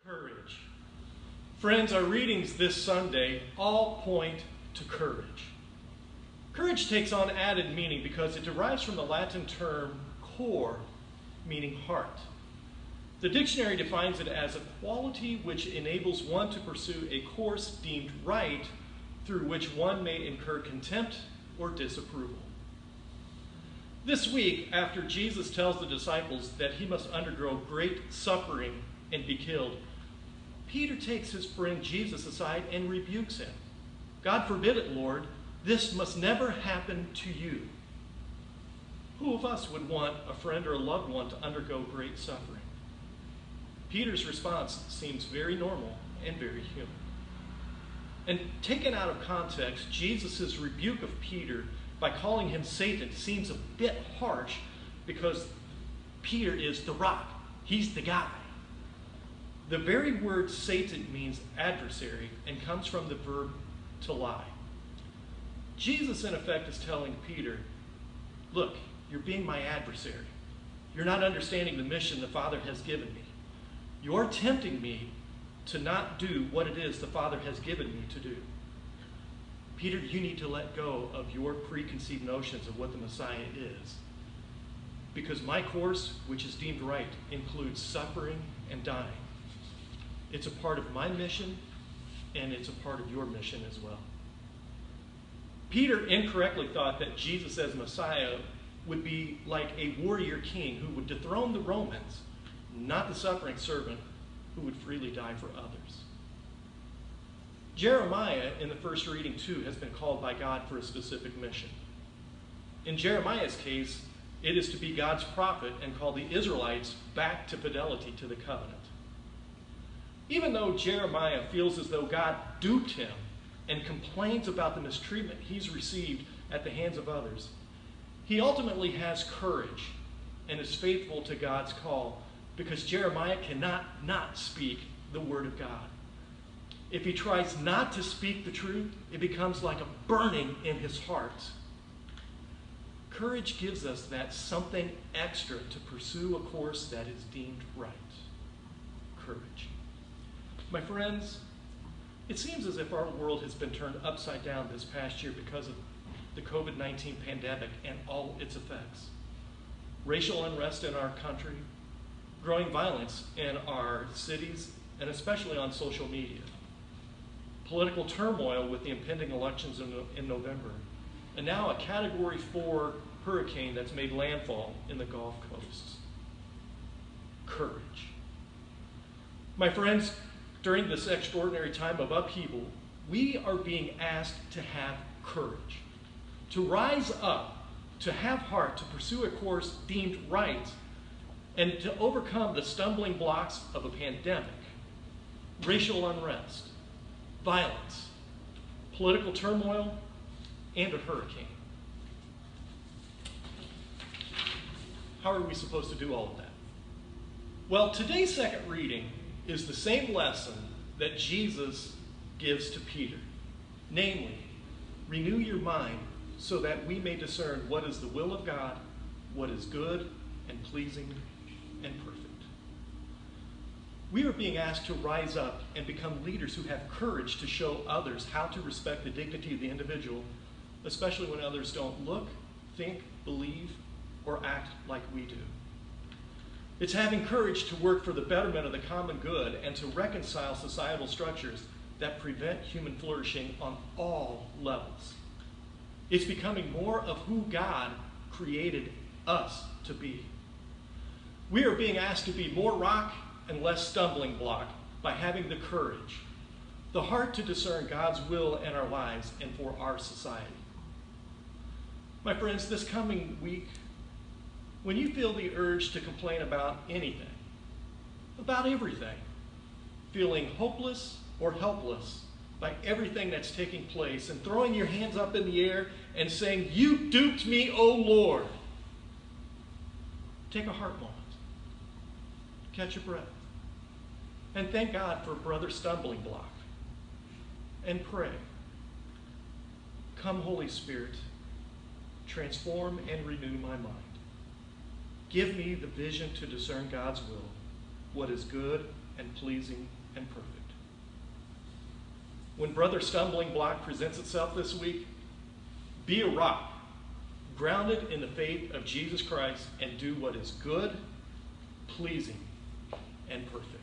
Courage. Friends, our readings this Sunday all point to courage. Courage takes on added meaning because it derives from the Latin term cor, meaning heart. The dictionary defines it as a quality which enables one to pursue a course deemed right through which one may incur contempt or disapproval. This week, after Jesus tells the disciples that he must undergo great suffering and be killed, Peter takes his friend Jesus aside and rebukes him. "God forbid it, Lord. This must never happen to you." Who of us would want a friend or a loved one to undergo great suffering? Peter's response seems very normal and very human. And taken out of context, Jesus' rebuke of Peter by calling him Satan seems a bit harsh because Peter is the rock. He's the guy. The very word Satan means adversary and comes from the verb to lie. Jesus, in effect, is telling Peter, look, you're being my adversary. You're not understanding the mission the Father has given me. You're tempting me to not do what it is the Father has given me to do. Peter, you need to let go of your preconceived notions of what the Messiah is. Because my course, which is deemed right, includes suffering and dying. It's a part of my mission, and it's a part of your mission as well. Peter incorrectly thought that Jesus as Messiah would be like a warrior king who would dethrone the Romans, not the suffering servant who would freely die for others. Jeremiah, in the first reading too, has been called by God for a specific mission. In Jeremiah's case, it is to be God's prophet and call the Israelites back to fidelity to the covenant. Even though Jeremiah feels as though God duped him and complains about the mistreatment he's received at the hands of others, he ultimately has courage and is faithful to God's call because Jeremiah cannot not speak the word of God. If he tries not to speak the truth, it becomes like a burning in his heart. Courage gives us that something extra to pursue a course that is deemed right. Courage. My friends, it seems as if our world has been turned upside down this past year because of the COVID-19 pandemic and all its effects. Racial unrest in our country, growing violence in our cities, and especially on social media. Political turmoil with the impending elections in November, and now a Category 4 hurricane that's made landfall in the Gulf Coast. Courage. My friends, during this extraordinary time of upheaval, we are being asked to have courage, to rise up, to have heart, to pursue a course deemed right, and to overcome the stumbling blocks of a pandemic, racial unrest, violence, political turmoil, and a hurricane. How are we supposed to do all of that? Well, today's second reading is the same lesson that Jesus gives to Peter. Namely, renew your mind so that we may discern what is the will of God, what is good and pleasing and perfect. We are being asked to rise up and become leaders who have courage to show others how to respect the dignity of the individual, especially when others don't look, think, believe, or act like we do. It's having courage to work for the betterment of the common good and to reconcile societal structures that prevent human flourishing on all levels. It's becoming more of who God created us to be. We are being asked to be more rock and less stumbling block by having the courage, the heart to discern God's will in our lives and for our society. My friends, this coming week, when you feel the urge to complain about anything, about everything, feeling hopeless or helpless by everything that's taking place and throwing your hands up in the air and saying, "You duped me, O Lord," take a heart moment. Catch your breath. And thank God for Brother Stumbling Block. And pray. Come, Holy Spirit, transform and renew my mind. Give me the vision to discern God's will, what is good and pleasing and perfect. When Brother Stumbling Block presents itself this week, be a rock, grounded in the faith of Jesus Christ, and do what is good, pleasing, and perfect.